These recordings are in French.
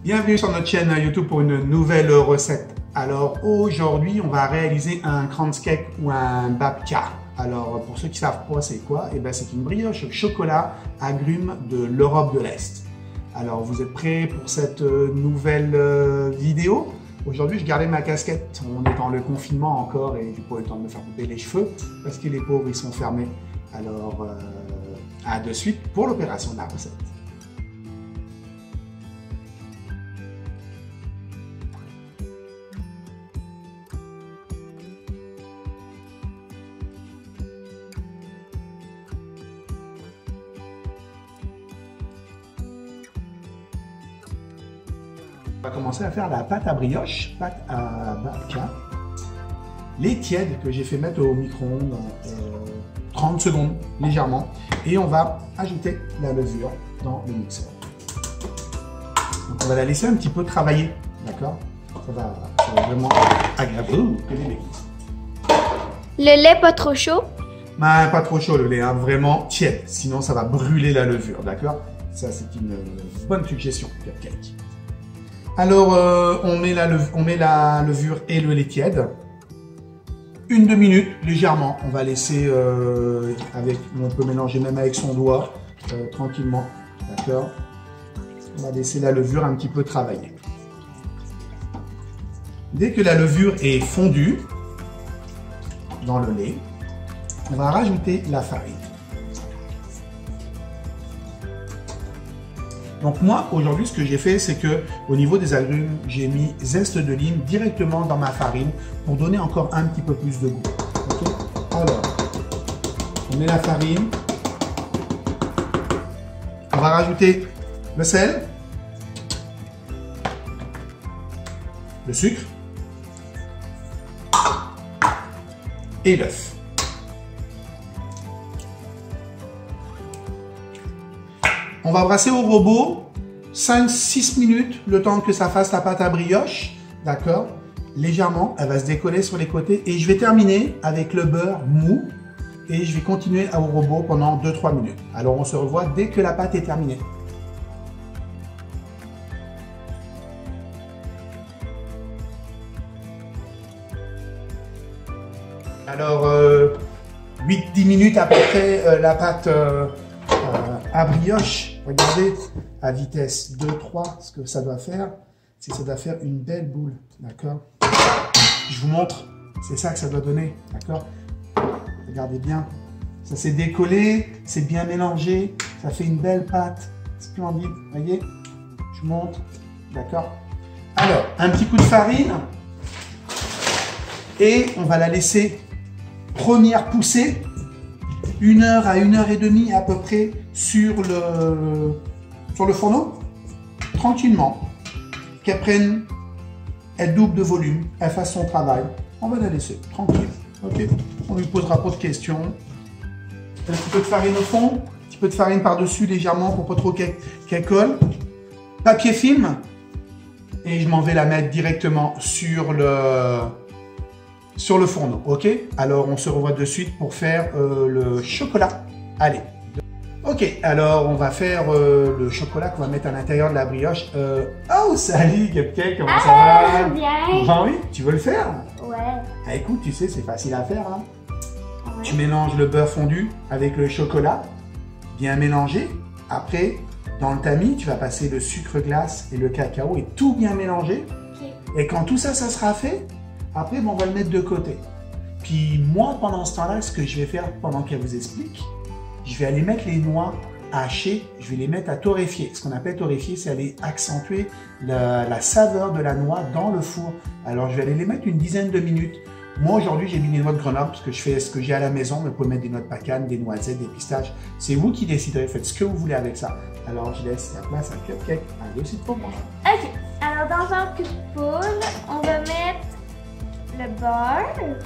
Bienvenue sur notre chaîne YouTube pour une nouvelle recette. Alors aujourd'hui, on va réaliser un kranz cake ou un babka. Alors pour ceux qui savent pas c'est quoi, et ben c'est une brioche au chocolat agrumes de l'Europe de l'Est. Alors vous êtes prêts pour cette nouvelle vidéo? Aujourd'hui, je gardais ma casquette. On est dans le confinement encore et j'ai pas eu le temps de me faire couper les cheveux parce que les pauvres ils sont fermés. Alors à de suite pour l'opération de la recette. On va commencer à faire la pâte à brioche, pâte à babka. Les tièdes que j'ai fait mettre au micro-ondes 30 secondes légèrement. Et on va ajouter la levure dans le mixeur. Donc on va la laisser un petit peu travailler, d'accord? Ça va vraiment agréable. Le lait pas trop chaud? Ben, pas trop chaud le lait, hein, vraiment tiède. Sinon ça va brûler la levure, d'accord? Ça c'est une bonne suggestion de cake. Alors, on met la levure et le lait tiède. Une demi-minute, légèrement. On va laisser on peut mélanger même avec son doigt, tranquillement. D'accord? On va laisser la levure un petit peu travailler. Dès que la levure est fondue dans le lait, on va rajouter la farine. Donc moi, aujourd'hui, ce que j'ai fait, c'est que au niveau des agrumes, j'ai mis zeste de lime directement dans ma farine pour donner encore un petit peu plus de goût. Okay? Alors, on met la farine. On va rajouter le sel, le sucre et l'œuf. On va brasser au robot 5-6 minutes, le temps que ça fasse la pâte à brioche, d'accord? Légèrement, elle va se décoller sur les côtés et je vais terminer avec le beurre mou et je vais continuer au robot pendant 2-3 minutes. Alors on se revoit dès que la pâte est terminée. Alors 8-10 minutes à peu près, la pâte à brioche. Regardez, à vitesse 2-3, ce que ça doit faire, c'est que ça doit faire une belle boule, d'accord? Je vous montre, c'est ça que ça doit donner, d'accord? Regardez bien, ça s'est décollé, c'est bien mélangé, ça fait une belle pâte, splendide, voyez? Je vous montre, d'accord? Alors, un petit coup de farine, et on va la laisser première poussée, 1 heure à 1 heure et demie à peu près sur le fourneau, tranquillement, qu'elle prenne, elle double de volume, elle fasse son travail, on va la laisser tranquille, ok? On lui posera pas de questions. Un petit peu de farine au fond, un petit peu de farine par-dessus légèrement pour pas trop qu'elle colle. Papier film, et je m'en vais la mettre directement sur le fourneau, ok? Alors on se revoit de suite pour faire le chocolat. Allez. Ok, alors on va faire le chocolat qu'on va mettre à l'intérieur de la brioche. Oh, salut Cupcake, comment ça va? Bien. Ah oui, tu veux le faire? Ouais. Ah, écoute, tu sais, c'est facile à faire. Hein? Ouais. Tu mélanges le beurre fondu avec le chocolat, bien mélangé. Après, dans le tamis, tu vas passer le sucre glace et le cacao et tout bien mélangé. Okay. Et quand tout ça, ça sera fait, après, bon, on va le mettre de côté. Puis moi, pendant ce temps-là, ce que je vais faire pendant qu'elle vous explique, je vais aller mettre les noix hachées, je vais les mettre à torréfier. Ce qu'on appelle torréfier, c'est aller accentuer la saveur de la noix dans le four. Alors, je vais aller les mettre une dizaine de minutes. Moi, aujourd'hui, j'ai mis des noix de Grenoble parce que je fais ce que j'ai à la maison, mais vous pouvez mettre des noix de pacane, des noisettes, des pistaches. C'est vous qui déciderez, faites ce que vous voulez avec ça. Alors, je laisse la place à Cupcake. Allez, aussi pour moi. Ok, alors dans un cul de poule, on va mettre le beurre.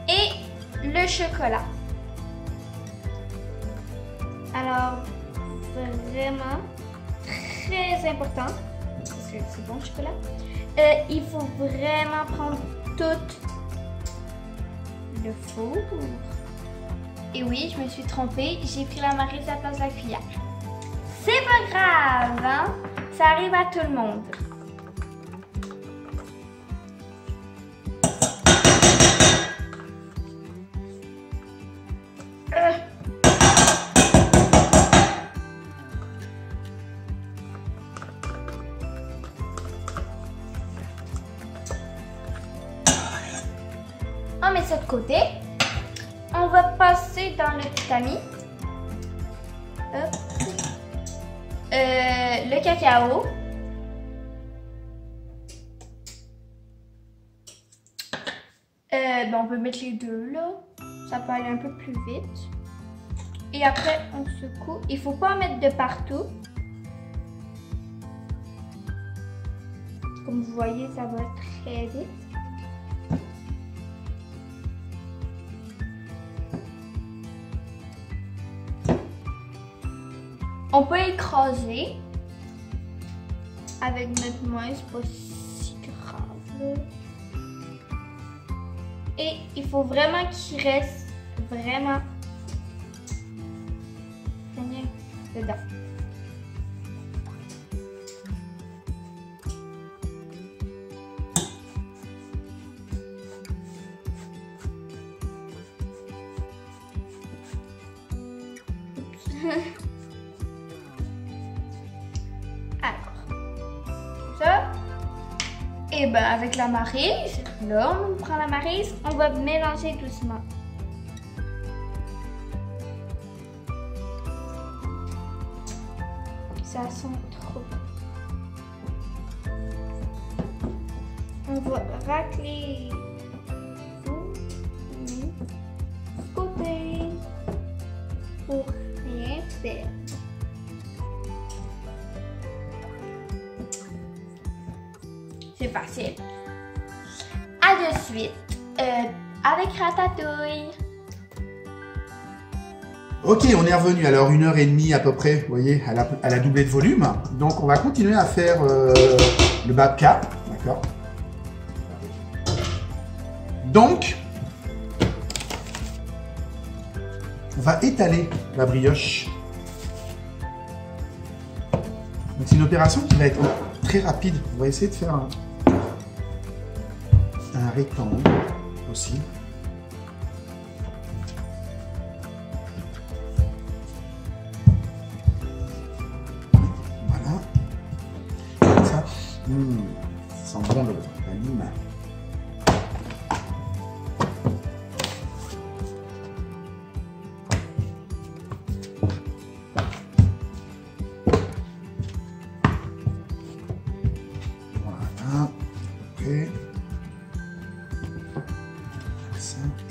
Et le chocolat. Alors, vraiment très important, parce que c'est bon le chocolat, il faut vraiment prendre tout le four Et oui, je me suis trompée, j'ai pris la maryse à la place de la cuillère. C'est pas grave, hein? Ça arrive à tout le monde. On met ça de côté. On va passer dans le petit tamis. Hop. Le cacao. On peut mettre les deux là. Ça peut aller un peu plus vite. Et après, on secoue. Il ne faut pas en mettre de partout. Comme vous voyez, ça va très vite. On peut écraser avec notre main, c'est pas si grave là. Et il faut vraiment qu'il reste vraiment dedans. Et ben avec la maryse, là on prend la maryse, on va mélanger doucement. Ça sent trop bon. On va racler tout côté pour rien faire. C'est facile. À de suite avec ratatouille. Ok, on est revenu. Alors 1h30 à peu près, vous voyez, elle a doublé de volume. Donc on va continuer à faire le babka, d'accord. Donc, on va étaler la brioche. Donc c'est une opération qui va être très rapide. On va essayer de faire un rectangle aussi. Voilà. Comme ça. Ça sent bon la lime.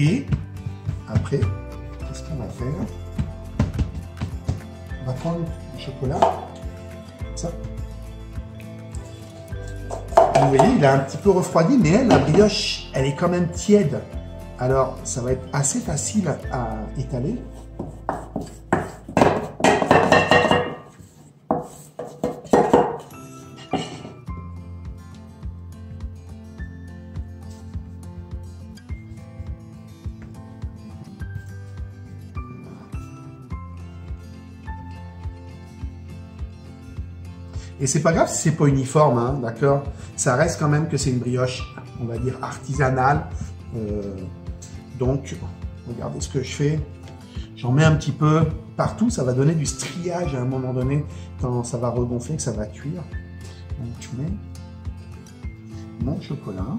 Et après, qu'est-ce qu'on va faire? On va prendre le chocolat, ça. Vous voyez, il a un petit peu refroidi, mais elle, la brioche, elle est quand même tiède. Alors, ça va être assez facile à étaler. Et c'est pas grave si c'est pas uniforme, hein, d'accord? Ça reste quand même que c'est une brioche, on va dire, artisanale. Donc, regardez ce que je fais. J'en mets un petit peu partout, ça va donner du striage à un moment donné, quand ça va regonfler, que ça va cuire. Donc, je mets mon chocolat.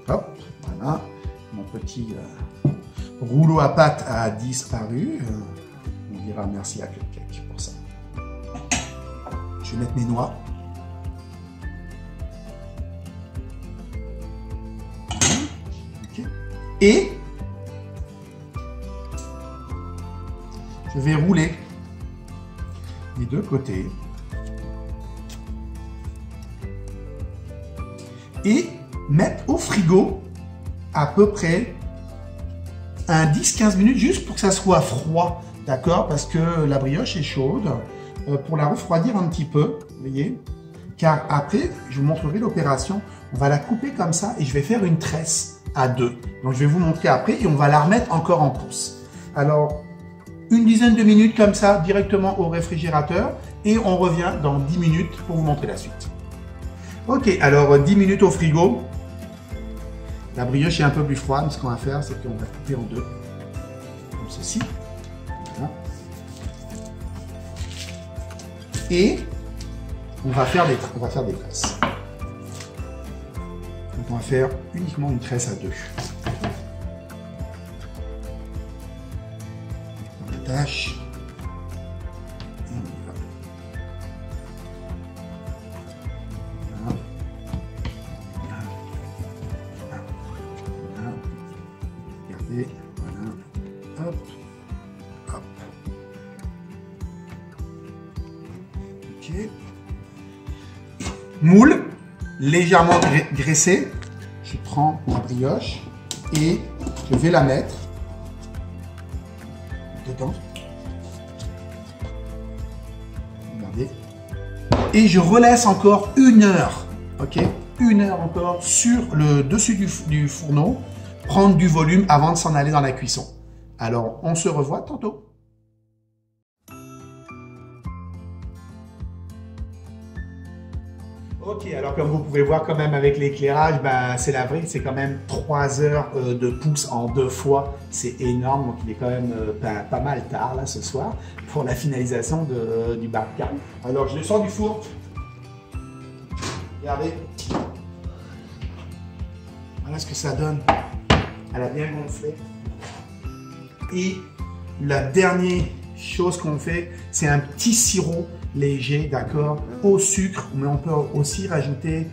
Hop, voilà, mon petit rouleau à pâte a disparu. On dira merci à Cupcake pour ça. Je vais mettre mes noix. Okay. Et je vais rouler les deux côtés. Et mettre au frigo à peu près un 10-15 minutes juste pour que ça soit froid, d'accord? Parce que la brioche est chaude, pour la refroidir un petit peu, vous voyez. Car après, je vous montrerai l'opération. On va la couper comme ça et je vais faire une tresse à 2. Donc, je vais vous montrer après et on va la remettre encore en pouce. Alors, une dizaine de minutes comme ça, directement au réfrigérateur. Et on revient dans 10 minutes pour vous montrer la suite. Ok, alors 10 minutes au frigo. La brioche est un peu plus froide. Ce qu'on va faire, c'est qu'on va couper en 2. Comme ceci. Voilà. Et on va faire des tresses. Donc on va faire uniquement une tresse à 2. On attache. Et on y va. Voilà. Voilà. Voilà. Regardez. Voilà. Hop. Hop. Ok. Moule légèrement graissé. Je prends ma brioche et je vais la mettre dedans. Regardez. Et je relaisse encore 1 heure. Ok, 1 heure encore sur le dessus du fourneau. Prendre du volume avant de s'en aller dans la cuisson. Alors, on se revoit tantôt. Ok, alors comme vous pouvez voir quand même avec l'éclairage, c'est la vraie, c'est quand même 3 heures de pouce en 2 fois. C'est énorme, donc il est quand même pas mal tard là ce soir pour la finalisation du barbecue. Alors je le sors du four. Regardez. Voilà ce que ça donne. Elle a bien gonflé. Et la dernière chose qu'on fait, c'est un petit sirop léger, d'accord, au sucre, mais on peut aussi rajouter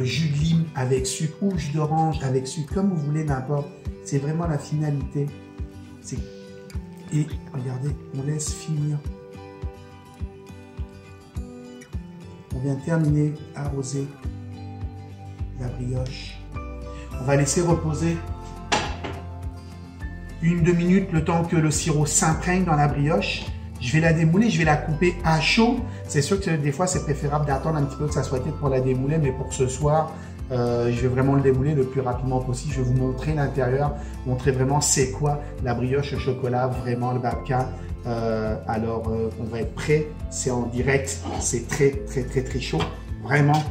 jus de lime avec sucre ou jus d'orange avec sucre, comme vous voulez, n'importe. C'est vraiment la finalité. Et regardez, on laisse finir. On vient terminer, arroser la brioche. On va laisser reposer 1-2 minutes le temps que le sirop s'imprègne dans la brioche. Je vais la démouler, je vais la couper à chaud. C'est sûr que des fois, c'est préférable d'attendre un petit peu que ça soit fait pour la démouler, mais pour ce soir, je vais vraiment le démouler le plus rapidement possible. Je vais vous montrer l'intérieur, montrer vraiment c'est quoi la brioche au chocolat, vraiment le babka. Alors, on va être prêt. C'est en direct, c'est très chaud, vraiment.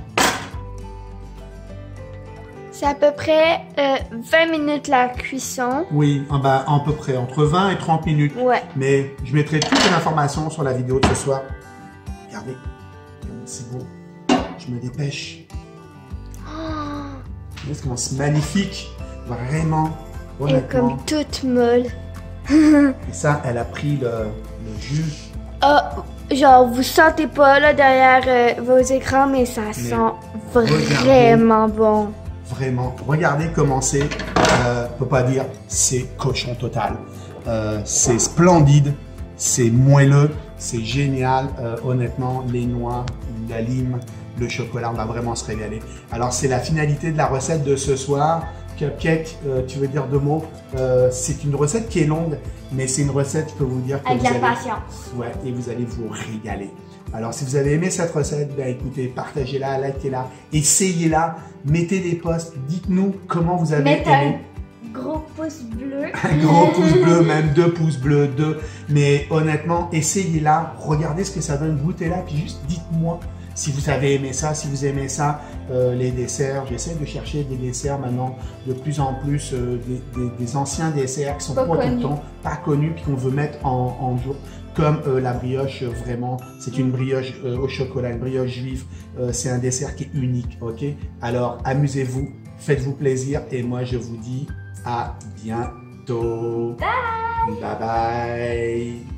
C'est à peu près 20 minutes la cuisson. Oui, à peu près, entre 20 et 30 minutes. Ouais. Mais je mettrai toutes les informations sur la vidéo de ce soir. Regardez, c'est beau. Je me dépêche. Vous voyez comment c'est magnifique. Vraiment, honnêtement. Et comme toute molle. Et ça, elle a pris le jus. Genre, vous sentez pas là derrière vos écrans, mais ça sent vraiment bon. Vraiment, regardez comment c'est, on peut pas dire, c'est cochon total. C'est splendide, c'est moelleux, c'est génial. Honnêtement, les noix, la lime, le chocolat, on va vraiment se régaler. Alors, c'est la finalité de la recette de ce soir. Cupcake, tu veux dire 2 mots? C'est une recette qui est longue, mais c'est une recette, je peux vous dire que avec la patience. Ouais, et vous allez vous régaler. Alors, si vous avez aimé cette recette, écoutez, partagez-la, likez-la, essayez-la, mettez des posts, dites-nous comment vous avez aimé. Un gros pouce bleu. Un gros pouce bleu, même 2 pouces bleus, 2. Mais honnêtement, essayez-la, regardez ce que ça donne, goûtez-la, puis juste dites-moi si vous avez aimé ça, si vous aimez ça, les desserts. J'essaie de chercher des desserts maintenant de plus en plus, des anciens desserts qui sont pas tout le temps, pas connus, puis qu'on veut mettre en jour. Comme la brioche, vraiment, c'est une brioche au chocolat, une brioche juive. C'est un dessert qui est unique, ok? Alors, amusez-vous, faites-vous plaisir, et moi, je vous dis à bientôt. Bye! Bye bye!